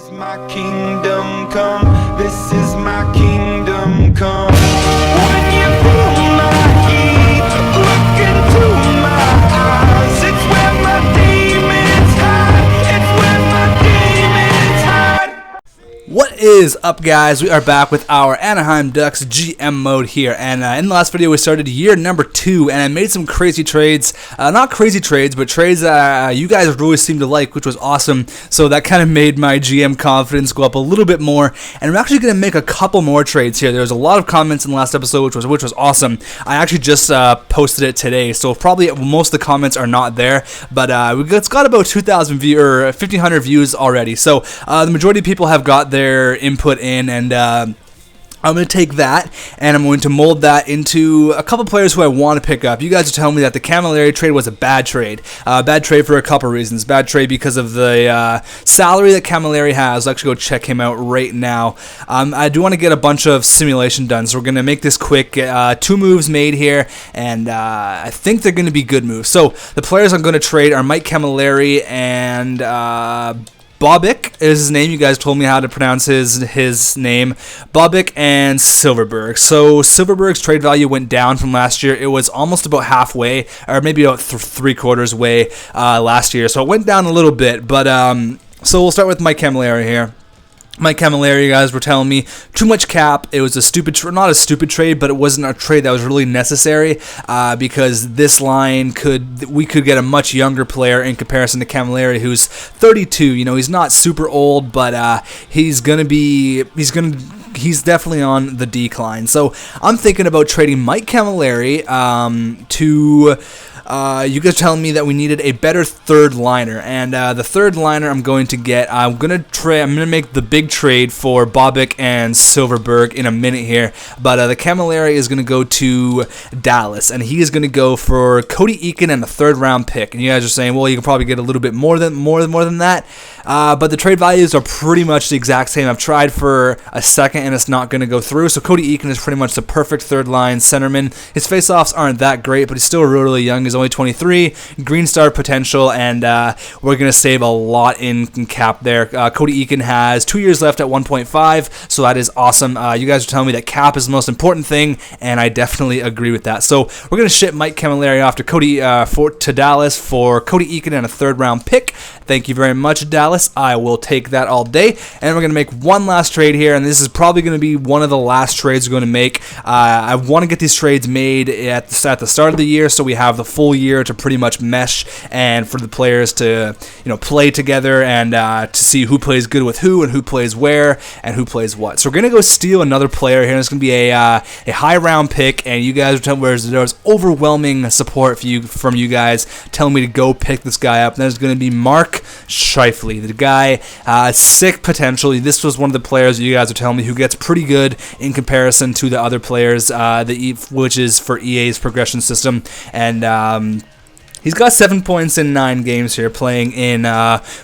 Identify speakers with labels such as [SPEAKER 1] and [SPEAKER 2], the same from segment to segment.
[SPEAKER 1] is my kingdom come. This is my kingdom come. When you feel my heat, look into my eyes. It's where my demons hide. It's where my demons hide.
[SPEAKER 2] What is up, guys? We are back with our Anaheim Ducks GM mode here, and in the last video we started year number 2, and I made some crazy trades, not crazy trades, but trades that you guys really seemed to like, which was awesome. So that kind of made my GM confidence go up a little bit more, and I'm actually going to make a couple more trades here. There was a lot of comments in the last episode, which was awesome. I actually just posted it today, so probably most of the comments are not there, but it's got about 2,000 views or 1,500 views already. So the majority of people have got their input in, and I'm going to take that and I'm going to mold that into a couple players who I want to pick up. You guys are telling me that the Camilleri trade was a bad trade. Bad trade for a couple reasons. Bad trade because of the salary that Camilleri has. Let's actually go check him out right now. I do want to get a bunch of simulation done, so we're going to make this quick. 2 moves made here, and I think they're going to be good moves. So the players I'm going to trade are Mike Camilleri and Bobic is his name. You guys told me how to pronounce his name. Bobic and Silverberg. So Silverberg's trade value went down from last year. It was almost about halfway, or maybe about 3/4 way last year. So it went down a little bit. But so we'll start with Mike Camilleri here. Mike Camilleri, you guys were telling me, too much cap. It was a stupid, not a stupid trade, but it wasn't a trade that was really necessary because this line we could get a much younger player in comparison to Camilleri, who's 32. You know, he's not super old, but he's definitely on the decline. So I'm thinking about trading Mike Camilleri to. You guys telling me that we needed a better third liner, and the third liner I'm going to get. I'm gonna make the big trade for Bobic and Silverberg in a minute here, but the Camilleri is gonna go to Dallas, and he is gonna go for Cody Eakin and a 3rd round pick. And you guys are saying, well, you can probably get a little bit more than that. But the trade values are pretty much the exact same. I've tried for a second and it's not going to go through. So Cody Eakin is pretty much the perfect third line centerman. His faceoffs aren't that great, but he's still really young. He's only 23, green star potential, and we're going to save a lot in cap there. Cody Eakin has 2 years left at 1.5, so that is awesome. You guys are telling me that cap is the most important thing, and I definitely agree with that. So we're going to ship Mike Camilleri off to to Dallas for Cody Eakin and a 3rd round pick. Thank you very much, Dallas. I will take that all day. And we're going to make one last trade here, and this is probably going to be one of the last trades we're going to make. I want to get these trades made at the start of the year, so we have the full year to pretty much mesh, and for the players to play together, and to see who plays good with who, and who plays where, and who plays what. So we're going to go steal another player here, and it's going to be a high round pick, and you guys are telling me there was overwhelming support from you guys telling me to go pick this guy up. And there's going to be Mark Scheifele. The guy, sick potential. This was one of the players you guys are telling me who gets pretty good in comparison to the other players, which is for EA's progression system. And he's got 7 points in 9 games here playing in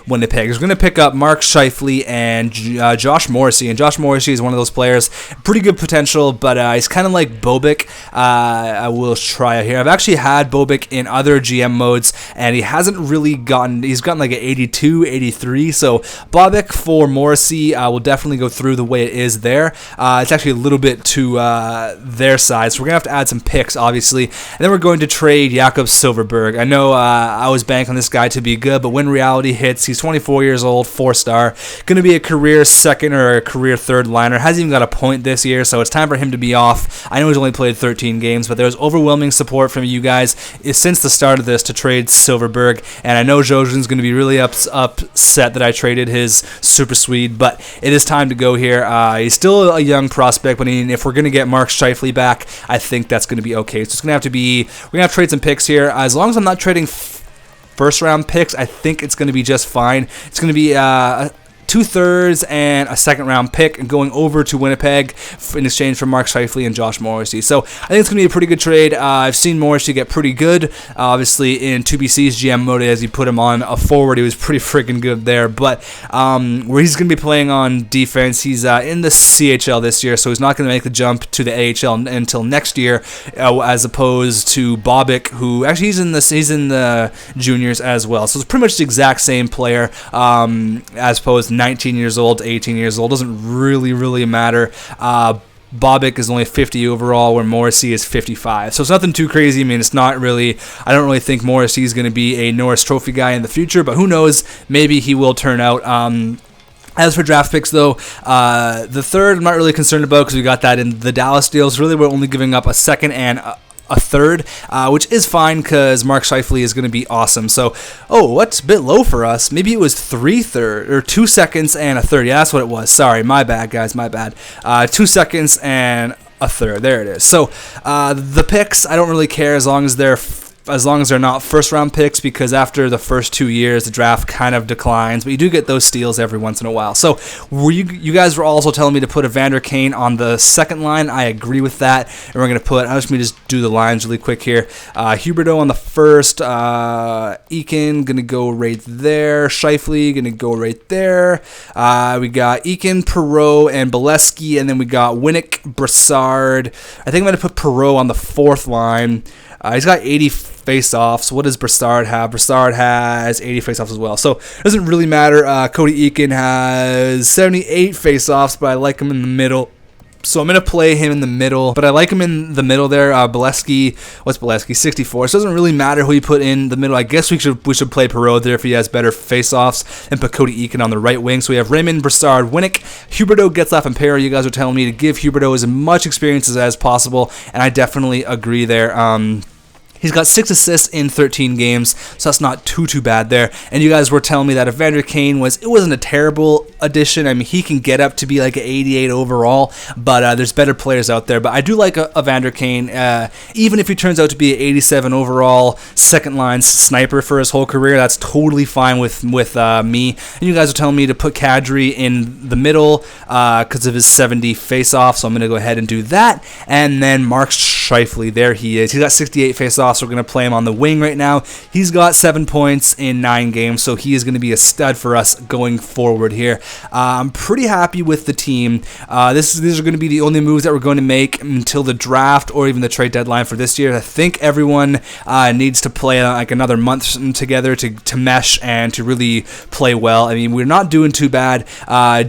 [SPEAKER 2] Winnipeg. He's going to pick up Mark Scheifele and Josh Morrissey. And Josh Morrissey is one of those players, pretty good potential, but he's kind of like Bobic. I will try it here. I've actually had Bobic in other GM modes, and he hasn't really he's gotten like an 82, 83. So Bobic for Morrissey will definitely go through the way it is there. It's actually a little bit to their side, so we're going to have to add some picks, obviously. And then we're going to trade Jakob Silverberg. I know I was banking on this guy to be good, but when reality hits, he's 24 years old, 4-star, going to be a career 2nd or a career 3rd liner. Hasn't even got a point this year, so it's time for him to be off. I know he's only played 13 games, but there's overwhelming support from you guys since the start of this to trade Silverberg, and I know Joshin's going to be really upset that I traded his super Swede, but it is time to go here. He's still a young prospect, but if we're going to get Mark Scheifele back, I think that's going to be okay. So it's going to have to be, we're going to have to trade some picks here. As long as I'm not trading 1st round picks, I think it's going to be just fine. It's going to be 2/3 and a 2nd round pick, and going over to Winnipeg in exchange for Mark Scheifele and Josh Morrissey. So I think it's going to be a pretty good trade. I've seen Morrissey get pretty good. Obviously, in 2BC's GM mode, as he put him on a forward, he was pretty freaking good there. But where he's going to be playing on defense, he's in the CHL this year, so he's not going to make the jump to the AHL until next year, as opposed to Bobic, who actually he's in the juniors as well. So it's pretty much the exact same player as opposed to 19 years old to 18 years old. Doesn't really matter. Bobick is only 50 overall, where Morrissey is 55. So it's nothing too crazy. I mean, it's not really, I don't really think Morrissey is going to be a Norris Trophy guy in the future, but who knows? Maybe he will turn out. As for draft picks, though, the third I'm not really concerned about because we got that in the Dallas deals. Really, we're only giving up a second and a third, which is fine because Mark Scheifele is going to be awesome. So, what's a bit low for us? Maybe it was 2 seconds and a third. Yeah, that's what it was. Sorry, my bad, guys, my bad. 2 seconds and a third. There it is. So, the picks, I don't really care as long as they're not first-round picks, because after the first 2 years, the draft kind of declines. But you do get those steals every once in a while. So you guys were also telling me to put Evander Kane on the second line. I agree with that. And we're going to put, let me just do the lines really quick here. Huberdeau on the first. Eakin going to go right there. Scheifele going to go right there. We got Eakin, Perreault, and Bolesky. And then we got Winnick, Brassard. I think I'm going to put Perreault on the fourth line. He's got 80 face-offs. What does Brassard have? Brassard has 80 face-offs as well. So it doesn't really matter. Cody Eakin has 78 face-offs, but I like him in the middle. So I'm going to play him in the middle, but I like him in the middle there. Bolesky, what's Bolesky? 64. So it doesn't really matter who you put in the middle. I guess we should play Perreault there if he has better face-offs, and put Cody Eakin on the right wing. So we have Raymond, Brassard, Winnick, Huberdeau, Getzlaf, and Perry. You guys are telling me to give Huberdeau as much experience as possible, and I definitely agree there. He's got 6 assists in 13 games, so that's not too bad there. And you guys were telling me that Evander Kane wasn't a terrible addition. I mean, he can get up to be like an 88 overall, but there's better players out there. But I do like Evander Kane, even if he turns out to be an 87 overall second line sniper for his whole career. That's totally fine with me. And you guys are telling me to put Kadri in the middle because of his 70 face-off, so I'm going to go ahead and do that. And then Mark Scheifele, there he is. He's got 68 face-offs. So we're going to play him on the wing right now. He's got 7 points in 9 games, so he is going to be a stud for us going forward here. I'm pretty happy with the team. These are going to be the only moves that we're going to make until the draft or even the trade deadline for this year. I think everyone needs to play like another month together to mesh and to really play well. I mean, we're not doing too bad.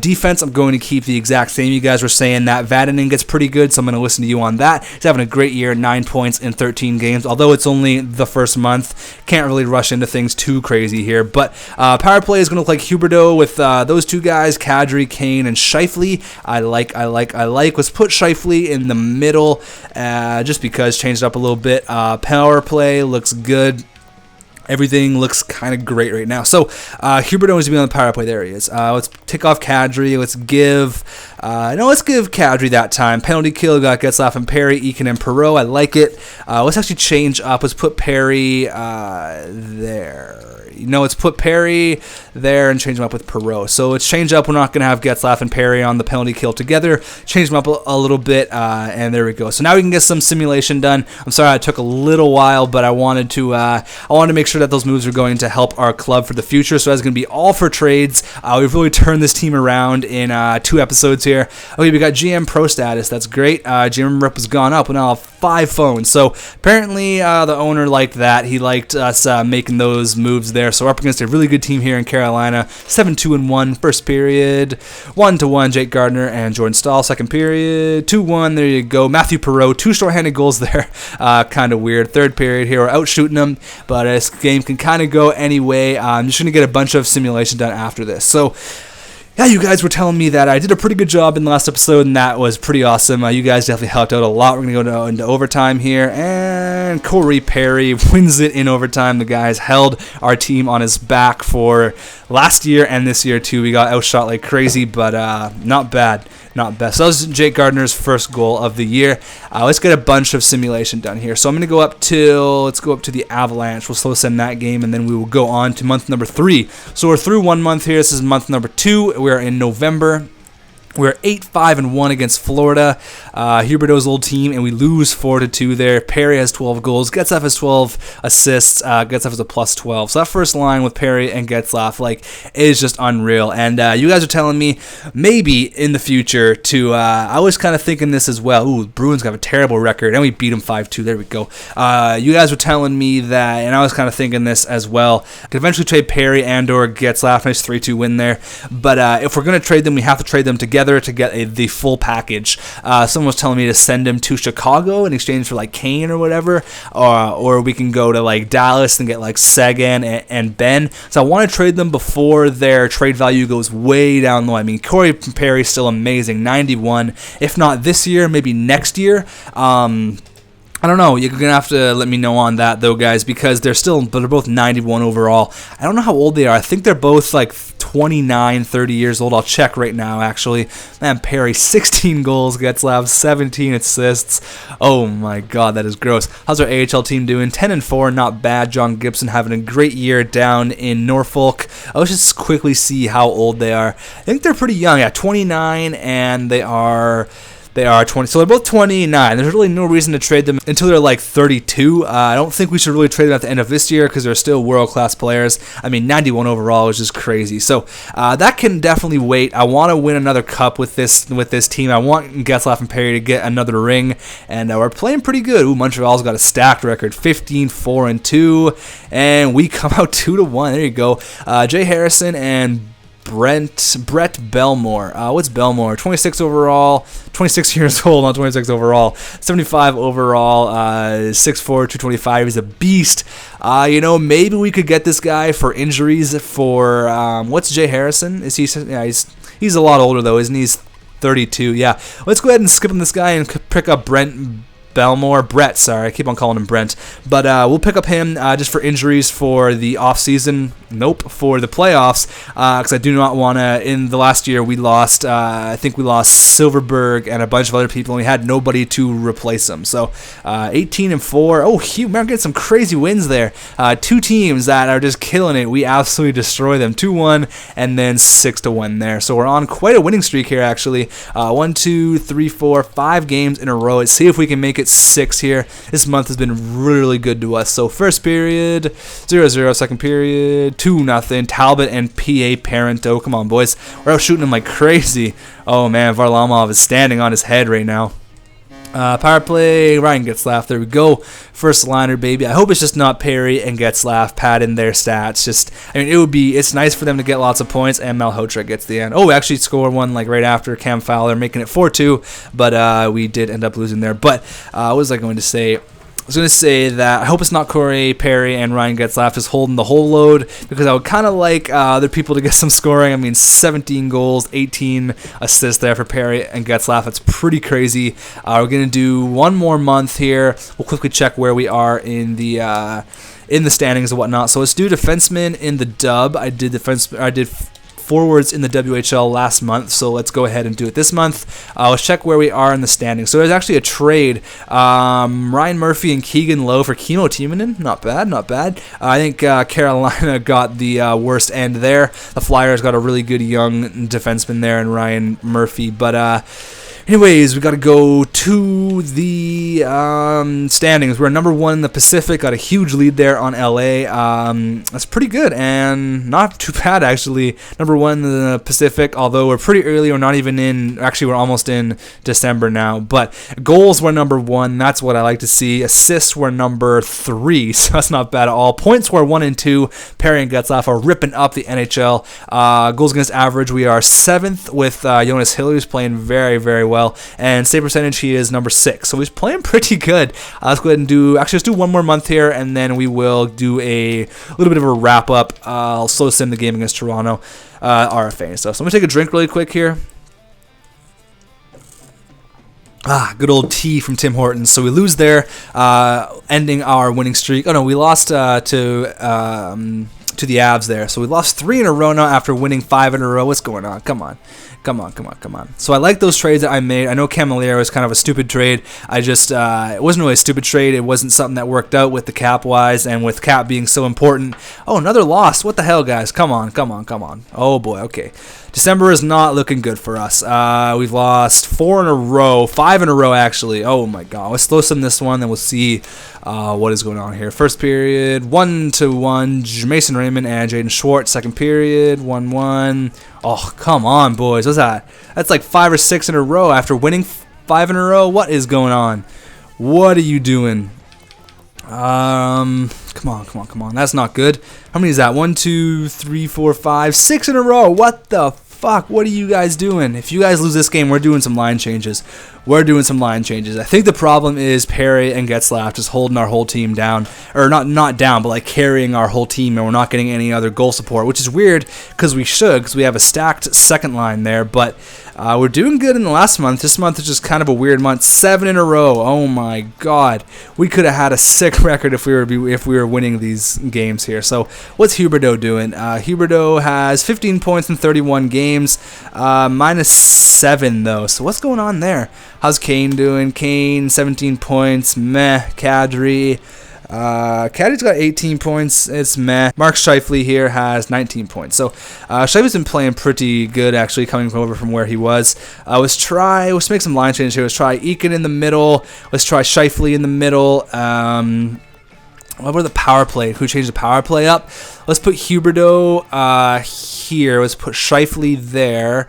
[SPEAKER 2] Defense, I'm going to keep the exact same. You guys were saying that Vatanen gets pretty good, so I'm going to listen to you on that. He's having a great year, 9 points in 13 games, although it's only the first month. Can't really rush into things too crazy here. But power play is going to look like Huberdeau with those two guys, Kadri, Kane, and Scheifele. I like. Let's put Scheifele in the middle just because, changed up a little bit. Power play looks good. Everything looks kind of great right now. So Huberdeau is going to be on the power play. There he is. Let's take off Kadri. Let's give Kadri that time. Penalty kill. Got Getzlaf and Perry, Eakin and Perreault. I like it. Let's actually change up. Let's put Perry there. Let's put Perry there and change him up with Perreault. So let's change up. We're not going to have Getzlaf and Perry on the penalty kill together. Change them up a little bit, and there we go. So now we can get some simulation done. I'm sorry it took a little while, but I wanted to make sure that those moves are going to help our club for the future. So that's going to be all for trades. We've really turned this team around in 2 episodes here. Okay, we got GM Pro status. That's great. GM rep has gone up. We now have 5 phones. So apparently the owner liked that. He liked us making those moves there. So we're up against a really good team here in Carolina. 7-2-1 first period. 1-1 Jake Gardner and Jordan Stahl. Second period 2-1. There you go. Matthew Perreault. 2 shorthanded goals there. Kind of weird. Third period here. We're out shooting them, but this game can kind of go anyway. I'm just going to get a bunch of simulation done after this. So yeah, you guys were telling me that I did a pretty good job in the last episode, and that was pretty awesome. You guys definitely helped out a lot. We're going to go into overtime here, and Corey Perry wins it in overtime. The guys held our team on his back for last year and this year, too. We got outshot like crazy, but not bad. Not best. So that was Jake Gardner's first goal of the year. Let's get a bunch of simulation done here. So I'm going to go up to the Avalanche. We'll slow send that game, and then we will go on to month number 3. So we're through 1 month here. This is month number 2. We're in November. We're 8-5-1 against Florida, Huberdeau's old team, and we lose 4-2 there. Perry has 12 goals, Getzlaf has 12 assists, Getzlaf is a plus 12. So that first line with Perry and Getzlaf, like, is just unreal. And you guys are telling me maybe in the future to, I was kind of thinking this as well. Ooh, Bruins have a terrible record, and we beat them 5-2. There we go. You guys were telling me that, and I was kind of thinking this as well. I could eventually trade Perry and or Getzlaf, nice 3-2 win there. But if we're going to trade them, we have to trade them together to get the full package. Someone was telling me to send him to Chicago in exchange for like Kane or whatever, or we can go to like Dallas and get like Sagan and Ben. So I want to trade them before their trade value goes way down low. I mean, Corey Perry's still amazing, 91. If not this year, maybe next year. I don't know. You're going to have to let me know on that, though, guys, because they're both 91 overall. I don't know how old they are. I think they're both like 29, 30 years old. I'll check right now, actually. Man, Perry, 16 goals, Getzlaf, 17 assists. Oh, my God, that is gross. How's our AHL team doing? 10-4, not bad. John Gibson having a great year down in Norfolk. Let's just quickly see how old they are. I think they're pretty young. Yeah, 29, and they are 20, so they're both 29. There's really no reason to trade them until they're like 32. I don't think we should really trade them at the end of this year because they're still world-class players. I mean, 91 overall is just crazy. So that can definitely wait. I want to win another cup with this team. I want Getzlaf and Perry to get another ring, and we're playing pretty good. Ooh, Montreal's got a stacked record, 15-4-2, and we come out 2-1. There you go. Jay Harrison and Brett Belmore. What's Belmore? 26 overall, 26 years old, not 26 overall. 75 overall, 6'4", 225. He's a beast. Maybe we could get this guy for injuries for, what's Jay Harrison? Is he? Yeah, he's a lot older though, isn't he? He's 32. Yeah. Let's go ahead and skip on this guy and pick up Brett, sorry, I keep on calling him Brent, but we'll pick up him just for injuries for the offseason. Nope, for the playoffs, because I do not want to. In the last year, we lost, I think we lost Silverberg and a bunch of other people, and we had nobody to replace them. So 18-4. Oh, Hugh, man, getting some crazy wins there. Two teams that are just killing it. We absolutely destroy them. 2-1 and then 6-1 there. So we're on quite a winning streak here, actually. 1, 2, 3, 4, 5 games in a row. Let's see if we can make it 6 here. This month has been really good to us. So first period, 0-0. Second period, 2-0. Talbot and P.A. Parento. Come on, boys. We're out shooting them like crazy. Oh, man, Varlamov is standing on his head right now. Power play, Ryan Getzlaf. There we go. First liner, baby. I hope it's just not Perry and Getzlaf padding their stats. It's nice for them to get lots of points, and Malhotra gets the end. Oh, we actually scored one like right after Cam Fowler, making it 4-2, but we did end up losing there. But what was I going to say? I was going to say that I hope it's not Corey Perry and Ryan Getzlaf just holding the whole load, because I would kind of like other people to get some scoring. I mean, 17 goals, 18 assists there for Perry and Getzlaf. That's pretty crazy. We're going to do one more month here. We'll quickly check where we are in the standings and whatnot. So let's do defenseman in the dub. I did forwards in the WHL last month, so let's go ahead and do it this month. Let's check where we are in the standings. So there's actually a trade. Ryan Murphy and Keegan Lowe for Kimo Timonen. Not bad. I think Carolina got the worst end there. The Flyers got a really good young defenseman there in Ryan Murphy, but anyways, we got to go to the standings. We're number 1 in the Pacific. Got a huge lead there on LA. That's pretty good and not too bad, actually. Number 1 in the Pacific, although we're pretty early. We're not even in. Actually, we're almost in December now. But goals were number 1. That's what I like to see. Assists were number 3, so that's not bad at all. Points were 1 and 2. Perry and Getzlaf are ripping up the NHL. Goals against average, we are 7th with Jonas Hill, who's playing very, very well. And save percentage, he is number 6. So he's playing pretty good. Let's go ahead and let's do one more month here, and then we will do a little bit of a wrap up. I'll slow sim the game against Toronto, RFA and stuff. So I'm going to take a drink really quick here. Good old tea from Tim Hortons. So we lose there, ending our winning streak. Oh no, we lost to to the Avs there. So we lost 3 in a row now after winning 5 in a row. What's going on? Come on. So I like those trades that I made. I know Camilleri was kind of a stupid trade. It wasn't really a stupid trade. It wasn't something that worked out with the cap wise and with cap being so important. Oh, another loss. What the hell, guys? Come on. Oh boy, okay. December is not looking good for us. We've lost 4 in a row, 5 in a row actually. Oh my god. Let's throw some this one, then we'll see what is going on here. First period, 1-1. Mason Raymond and Jaden Schwartz. Second period, 1-1. Oh, come on, boys. What's that? That's like 5 or 6 in a row after winning 5 in a row. What is going on? What are you doing? Come on. That's not good. How many is that? 1, 2, 3, 4, 5, 6 in a row. What the fuck? What are you guys doing? If you guys lose this game, we're doing some line changes. I think the problem is Perry and Getzlaf just holding our whole team down. Or not down, but like carrying our whole team, and we're not getting any other goal support, which is weird because we should, because we have a stacked second line there. But we're doing good in the last month. This month is just kind of a weird month. 7 in a row. Oh my god. We could have had a sick record if we were winning these games here. So what's Huberdeau doing? Huberdeau has 15 points in 31 games, minus 7 though. So what's going on there? How's Kane doing? Kane 17 points. Meh. Kadri. Caddy's got 18 points. It's meh. Mark Scheifele here has 19 points. So Scheifele's been playing pretty good actually, coming over from where he was. Let's make some line changes here. Let's try Eakin in the middle. Let's try Scheifele in the middle. What about the power play? Who changed the power play up? Let's put Huberdeau here. Let's put Scheifele there.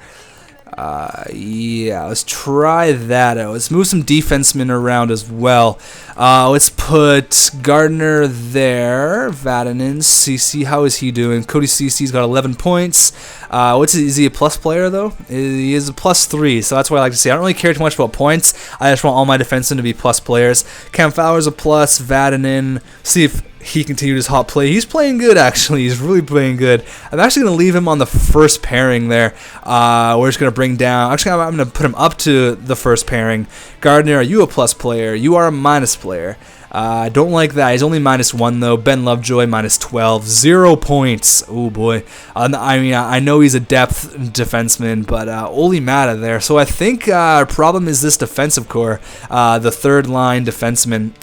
[SPEAKER 2] Let's try that out. Let's move some defensemen around as well. Let's put Gardner there. Vatanen, CC, how is he doing? Cody CC's got 11 points. Is he a plus player though? He is a +3, so that's what I like to see. I don't really care too much about points. I just want all my defensemen to be plus players. Cam Fowler's a plus. Vatanen, see if he continued his hot play. He's playing good, actually. He's really playing good. I'm actually going to leave him on the first pairing there. We're just going to bring down... Actually, I'm going to put him up to the first pairing. Gardner, are you a plus player? You are a minus player. Don't like that. He's only -1, though. Ben Lovejoy, -12. 0 points. Oh, boy. I know he's a depth defenseman, but Oli Mata there. So I think our problem is this defensive core. The third-line defenseman.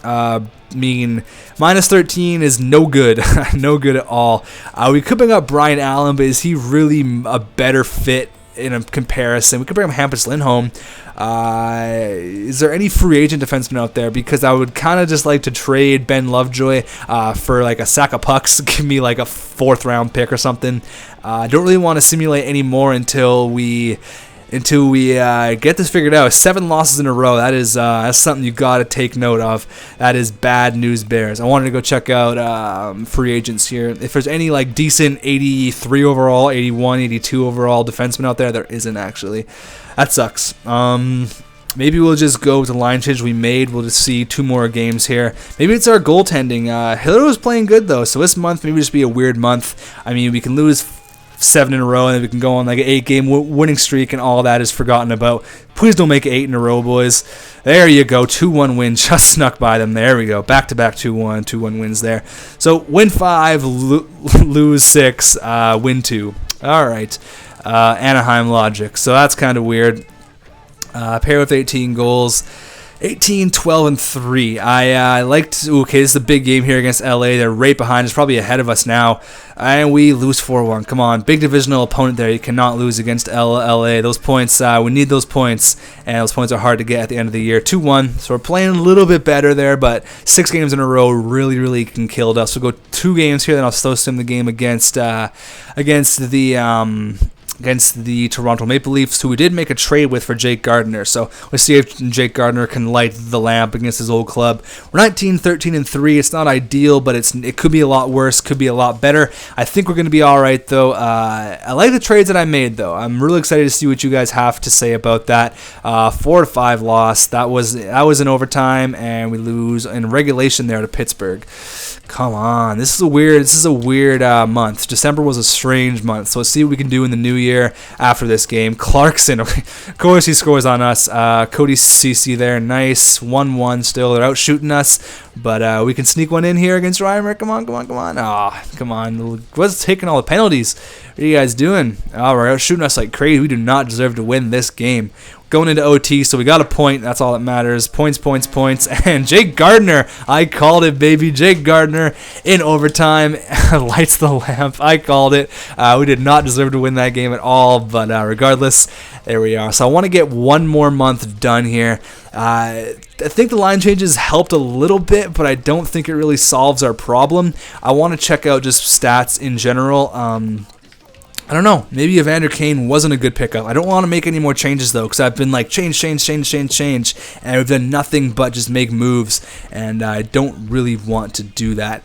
[SPEAKER 2] -13 is no good. No good at all. We could bring up Brian Allen, but is he really a better fit in a comparison? We could bring up Hampus Lindholm. Is there any free agent defenseman out there? Because I would kind of just like to trade Ben Lovejoy for like a sack of pucks. Give me like a 4th round pick or something. I don't really want to simulate anymore until we get this figured out. 7 losses in a row. That's something you got to take note of. That is bad news bears. I wanted to go check out free agents here. If there's any like decent 83 overall, 81, 82 overall defenseman out there isn't actually. That sucks. Maybe we'll just go with the line change we made. We'll just see 2 more games here. Maybe it's our goaltending. Hiller was playing good though, so this month maybe just be a weird month. I mean, we can lose 7 in a row, and then we can go on like an 8-game winning streak, and all that is forgotten about. Please don't make it 8 in a row, boys. There you go, 2-1 win, just snuck by them. There we go, back-to-back 2-1 wins there. So win 5, lose 6, win 2. All right, Anaheim logic. So that's kind of weird. Pair with 18 goals. 18, 12, and 3. I liked... Okay, this is a big game here against LA. They're right behind us, probably ahead of us now. And we lose 4-1. Come on, big divisional opponent there. You cannot lose against LA. Those points, we need those points. And those points are hard to get at the end of the year. 2-1. So we're playing a little bit better there, but 6 games in a row really can kill us. We'll go 2 games here, then I'll still sim the game against the Toronto Maple Leafs, who we did make a trade with for Jake Gardner. So let's see if Jake Gardner can light the lamp against his old club. We're 19, 13, and 3. It's not ideal, but it could be a lot worse, could be a lot better. I think we're going to be all right, though. I like the trades that I made, though. I'm really excited to see what you guys have to say about that. 4-5 loss. That was in overtime, and we lose in regulation there to Pittsburgh. Come on, this is a weird month. December was a strange month. So let's see what we can do in the new new year after this game. Clarkson, of course he scores on us. Cody CC there, nice. 1-1 still. They're out shooting us, but we can sneak one in here against Reimer. Come on. Oh, come on. What's taking all the penalties? What are you guys doing? Oh, we're out shooting us like crazy. We do not deserve to win this game. Going into OT, so we got a point. That's all that matters. Points. And Jake Gardner, I called it, baby. Jake Gardner in overtime lights the lamp. I called it. We did not deserve to win that game at all, but regardless, there we are. So I want to get one more month done here. I think the line changes helped a little bit, but I don't think it really solves our problem. I want to check out just stats in general. I don't know. Maybe Evander Kane wasn't a good pickup. I don't want to make any more changes, though, because I've been like change, and I've done nothing but just make moves, and I don't really want to do that.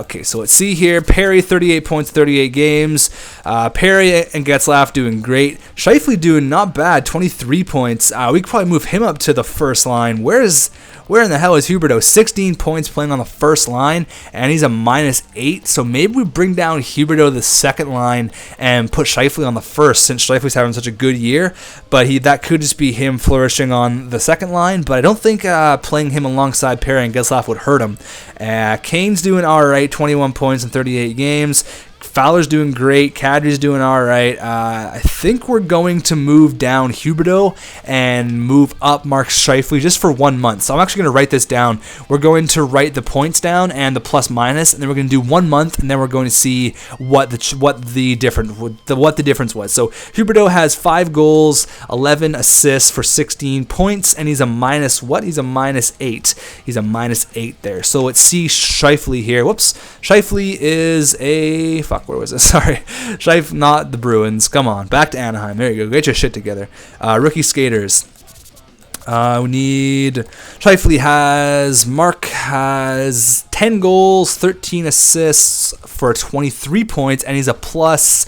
[SPEAKER 2] Okay, so let's see here. Perry, 38 points, 38 games. Perry and Getzlaf doing great. Scheifele doing not bad, 23 points. We could probably move him up to the first line. Where in the hell is Huberdeau? 16 points playing on the first line, and he's a -8. So maybe we bring down Huberdeau to the second line and put Scheifele on the first, since Scheifele's having such a good year. But that could just be him flourishing on the second line. But I don't think playing him alongside Perry and Getzlaf would hurt him. Kane's doing all right, 21 points in 38 games. Fowler's doing great. Kadri's doing all right. I think we're going to move down Huberdeau and move up Mark Scheifele just for 1 month. So I'm actually going to write this down. We're going to write the points down and the plus minus, and then we're going to do 1 month, and then we're going to see what the difference was. So Huberdeau has 5 goals, 11 assists for 16 points, and he's a minus what? He's a -8. He's a -8 there. So let's see Scheifele here. Whoops. Scheifele is a where was it? Sorry. Scheifele, not the Bruins. Come on. Back to Anaheim. There you go. Get your shit together. Rookie skaters. We need Mark has 10 goals, 13 assists for 23 points, and he's a plus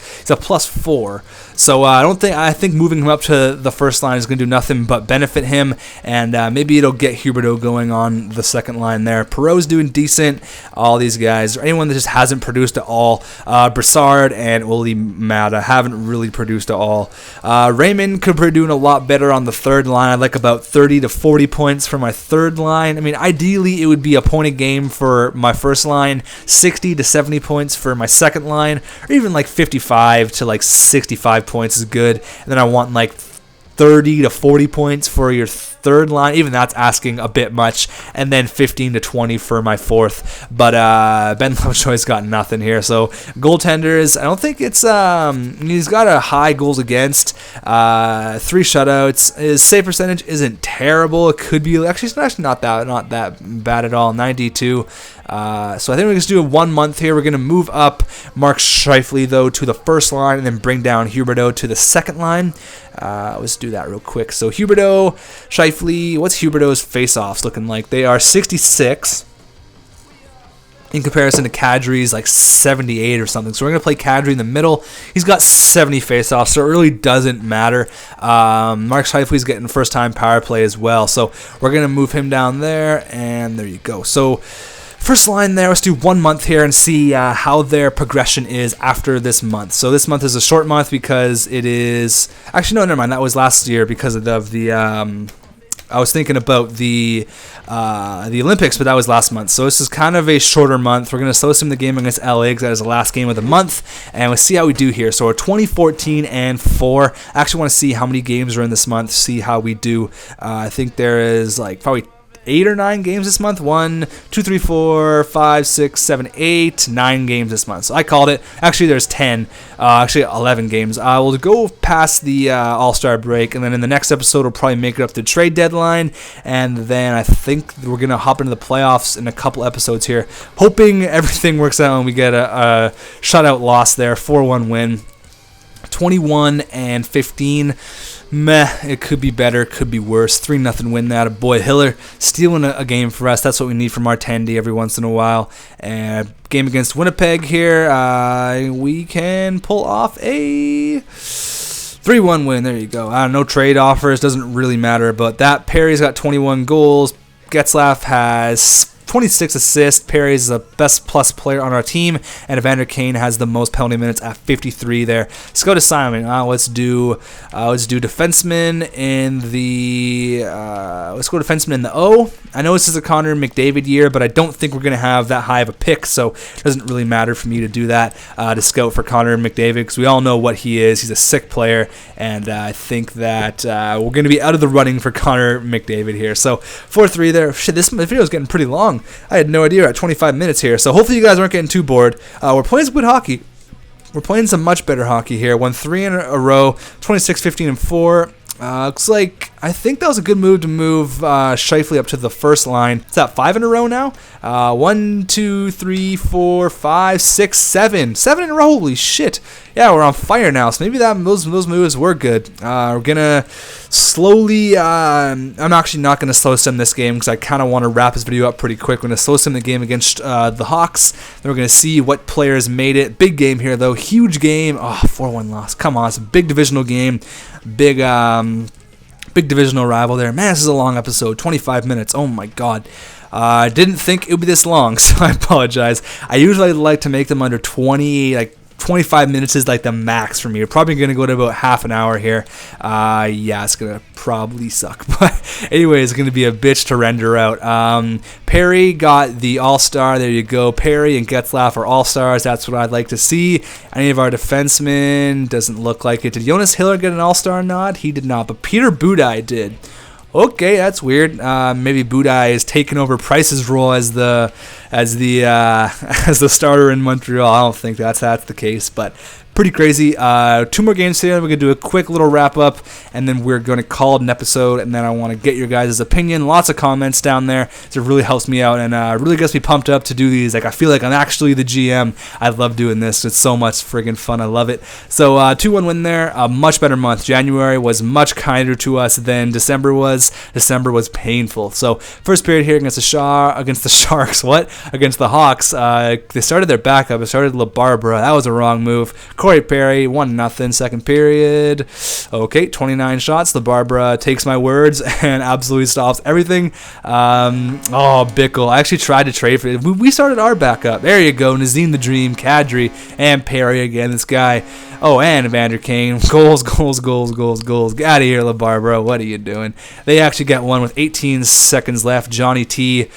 [SPEAKER 2] 4. So I think moving him up to the first line is going to do nothing but benefit him, and maybe it'll get Huberdeau going on the second line there. Perreault's doing decent. All these guys, or anyone that just hasn't produced at all. Brassard and Oli Mata haven't really produced at all. Raymond could be doing a lot better on the third line. I'd like about 30 to 40 points for my third line. I mean, ideally it would be a point a game for my first line, 60 to 70 points for my second line, or even like 55 to like 65 points is good. And then I want like 30 to 40 points for your third line. Even that's asking a bit much. And then 15 to 20 for my fourth. But Ben Lovejoy's got nothing here. So goaltenders, I don't think it's he's got a high goals against, 3 shutouts. His save percentage isn't terrible. It could be actually it's actually not that bad at all. 92. So I think we're just do 1 month here. We're going to move up Mark Scheifele, though, to the first line, and then bring down Huberdeau to the second line. Let's do that real quick. So Huberdeau, Scheifele, what's Huberdeau's face-offs looking like? They are 66 in comparison to Kadri's like 78 or something. So we're going to play Kadri in the middle. He's got 70 face-offs, so it really doesn't matter. Mark Scheifele's getting first-time power play as well. So we're going to move him down there, and there you go. So first line there, let's do 1 month here and see how their progression is after this month. So this month is a short month because it is... Actually, no, never mind. That was last year because of the... I was thinking about the Olympics, but that was last month. So this is kind of a shorter month. We're going to slow sim the game against LA because that is the last game of the month. And we'll see how we do here. So we're 20-14-4. I actually want to see how many games are in this month, see how we do. I think there is like probably 8 or 9 games this month. 1, 2, 3, 4, 5, 6, 7, 8, 9 games this month. So I called it. Actually, there's 10. Actually, 11 games. We'll go past the All-Star break, and then in the next episode, we'll probably make it up to the trade deadline, and then I think we're going to hop into the playoffs in a couple episodes here, hoping everything works out and we get a shutout loss there, 4-1 win. 21-15. Meh, it could be better, could be worse. 3-0 win that. Boy, Hiller stealing a game for us. That's what we need from our Tendi every once in a while. And game against Winnipeg here, we can pull off a 3-1 win. There you go. No trade offers. Doesn't really matter about that. Perry's got 21 goals. Getzlaf has 26 assists. Perry is the best plus player on our team, and Evander Kane has the most penalty minutes at 53 there. Let's go to Simon. Let's do defenseman in the O. I know this is a Connor McDavid year, but I don't think we're going to have that high of a pick, so it doesn't really matter for me to do that, to scout for Connor McDavid, because we all know what he is. He's a sick player, and I think that we're going to be out of the running for Connor McDavid here. So 4-3 there. Shit, this video is getting pretty long. I had no idea we're at 25 minutes here, so hopefully you guys aren't getting too bored. We're playing some good hockey. We're playing some much better hockey here. Won 3 in a row, 26, 15, and 4. Looks like I think that was a good move to move Scheifele up to the first line. Is that 5 in a row now? 1, 2, 3, 4, 5, 6, 7. 7 in a row. Holy shit. Yeah, we're on fire now. So maybe those moves were good. We're gonna slowly. I'm actually not gonna slow sim this game because I kind of want to wrap this video up pretty quick. We're gonna slow sim the game against the Hawks. Then we're gonna see what players made it. Big game here though. Huge game. Oh, 4-1 loss. Come on, it's a big divisional game. Big divisional rival there. Man, this is a long episode. 25 minutes. Oh my god. I didn't think it would be this long, so I apologize. I usually like to make them under 20, like 25 minutes is like the max for me. We're probably going to go to about half an hour here. Yeah, it's going to probably suck. But anyway, it's going to be a bitch to render out. Perry got the All-Star. There you go. Perry and Getzlaf are All-Stars. That's what I'd like to see. Any of our defensemen, doesn't look like it. Did Jonas Hiller get an All-Star nod? He did not, but Peter Budaj did. Okay, that's weird. Maybe Budaj is taking over Price's role as the starter in Montreal. I don't think that's the case, but pretty crazy. 2 more games here. We're going to do a quick little wrap-up, and then we're going to call it an episode, and then I want to get your guys' opinion. Lots of comments down there. So it really helps me out, and really gets me pumped up to do these. Like, I feel like I'm actually the GM. I love doing this. It's so much friggin' fun. I love it. So 2-1 win there. A much better month. January was much kinder to us than December was. December was painful. So first period here against the Sharks. Against the Hawks. They started their backup. It started LaBarbera. That was a wrong move. Corey Perry, 1-0, second period. Okay, 29 shots. LaBarbera takes my words and absolutely stops everything. Bickle. I actually tried to trade for it. We started our backup. There you go. Nazim the Dream, Kadri, and Perry again. This guy. Oh, and Evander Kane. Goals. Get out of here, LaBarbera. What are you doing? They actually got one with 18 seconds left. Johnny T.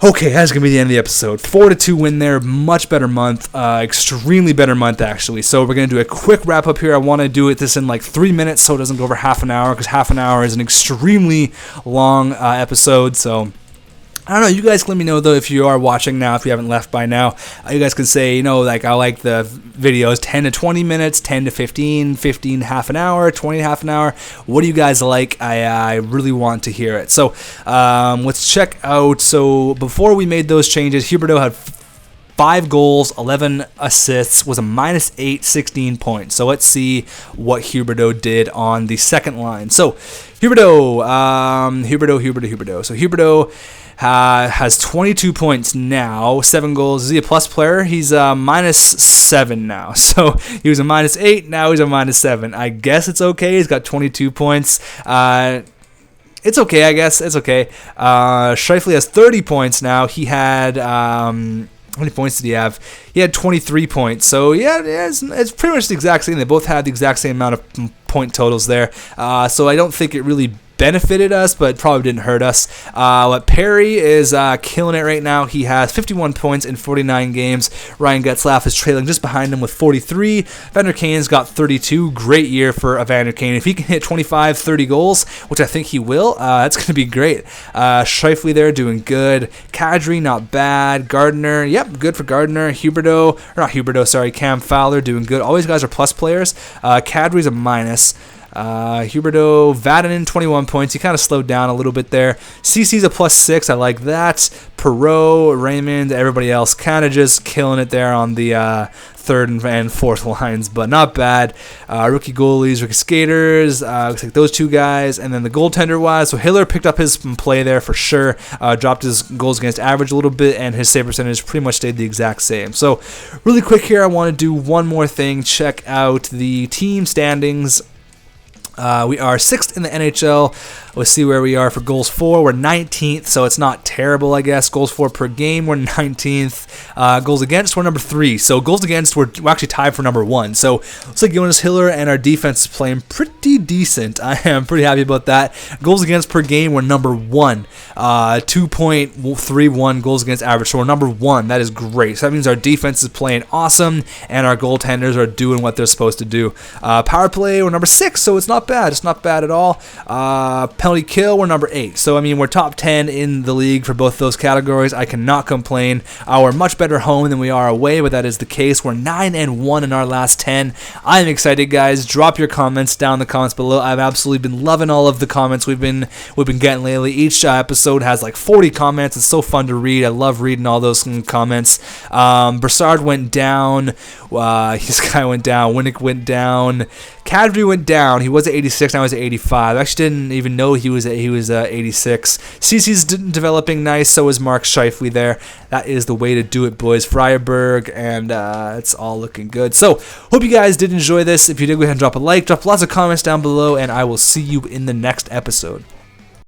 [SPEAKER 2] Okay, that's going to be the end of the episode. 4-2 win there. Much better month. Extremely better month, actually. So we're going to do a quick wrap-up here. I want to do this in like 3 minutes so it doesn't go over half an hour, because half an hour is an extremely long episode. So I don't know. You guys let me know, though, if you are watching now, if you haven't left by now. You guys can say, like, I like the videos 10 to 20 minutes, 10 to 15, 15 half an hour, 20 half an hour. What do you guys like? I really want to hear it. So let's check out. So before we made those changes, Huberdeau had 5 goals, 11 assists, was a -8, 16 points. So let's see what Huberdeau did on the second line. So Huberdeau. So Huberdeau has 22 points now, 7 goals. Is he a plus player? He's -7 now. So he was a -8, now he's a -7. I guess it's okay. He's got 22 points. It's okay, I guess. It's okay. Scheifele has 30 points now. He had how many points did he have? He had 23 points. So yeah, it's pretty much the exact same. They both had the exact same amount of point totals there. So I don't think it really benefited us, but it probably didn't hurt us. Perry is killing it right now. He has 51 points in 49 games. Ryan Getzlaf is trailing just behind him with 43. Evander Kane's got 32. Great year for Evander Kane. If he can hit 25, 30 goals, which I think he will, that's going to be great. Scheifele there doing good. Kadri, not bad. Gardner, yep, good for Gardner. Cam Fowler doing good. All these guys are plus players. Kadri's a minus. Huberdeau, Vatanen, 21 points. He kind of slowed down a little bit there. CC's a +6. I like that. Perreault, Raymond, everybody else kind of just killing it there on the third and fourth lines, but not bad. Rookie goalies, rookie skaters, looks like those two guys. And then the goaltender-wise, so Hiller picked up his play there for sure. Dropped his goals against average a little bit, and his save percentage pretty much stayed the exact same. So really quick here, I want to do one more thing. Check out the team standings. We are 6th in the NHL. We'll see where we are for goals for. We're 19th, so it's not terrible, I guess. Goals for per game, we're 19th. Goals against, we're number 3. So goals against, we're actually tied for number 1. So looks like Jonas Hiller and our defense is playing pretty decent. I am pretty happy about that. Goals against per game, we're number 1. 2.31 goals against average. So we're number 1. That is great. So that means our defense is playing awesome, and our goaltenders are doing what they're supposed to do. Power play, we're number 6, so it's not bad. It's not bad at all. Penalty kill, we're number 8. So, I mean, we're top 10 in the league for both those categories. I cannot complain. We're much better home than we are away, but that is the case. We're 9-1 in our last 10. I'm excited, guys. Drop your comments down in the comments below. I've absolutely been loving all of the comments we've been getting lately. Each episode has like 40 comments. It's so fun to read. I love reading all those comments. Brassard went down. This guy went down. Winnick went down. Kadri went down. He was at 86. Now he's at 85. I actually didn't even know he was 86. CC's developing nice. So is Mark Scheifele there. That is the way to do it, boys. Freiburg, and it's all looking good. So hope you guys did enjoy this. If you did, go ahead and drop a like. Drop lots of comments down below, and I will see you in the next episode.